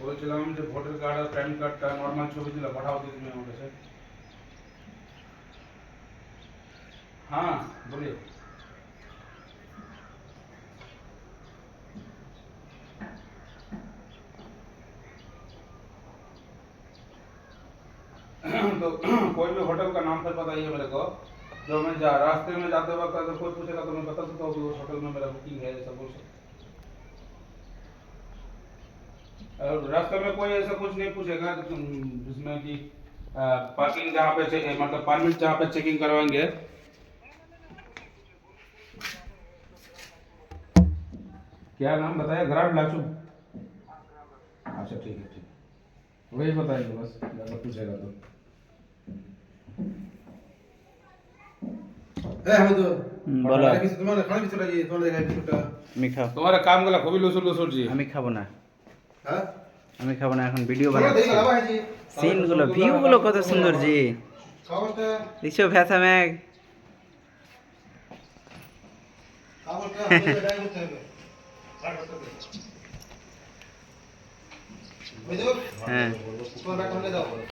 বলছিলাম যে voter card আর pan কার্ডটা নর্মাল ছবি দিলে পাঠাও দিদি তুমি আমার কাছে। हाँ बोलिए। तो कोई भी होटल का नाम फिर बताइए मेरे को, जो मैं रास्ते में जाते वक्त अगर कोई पूछेगा तो मैं बता सकता हूँ कि उस होटल में मेरा बुकिंग है, ऐसा बोल सकता। रास्ते में कोई ऐसा कुछ नहीं पूछेगा जिसमें कि पार्किंग जहाँ पे मतलब परमिट जहाँ पे चेकिंग करवाएंगे। क्या नाम बताया? ग्राम लाचू। अच्छा ठीक है ठीक है, वही बताएंगे बस, ज़्यादा पूछेगा तो। বলো। আমি খাও। तुम्हारा काम गला खूबी लुसुर लुसुर जी। আমি খাবো না, আমি খাবো না, এখন ভিডিও বানাচ্ছি। সিনগুলো ভিউগুলো কত সুন্দর জি, দেখছো ভ্যাসা ম্যাগ। হ্যাঁ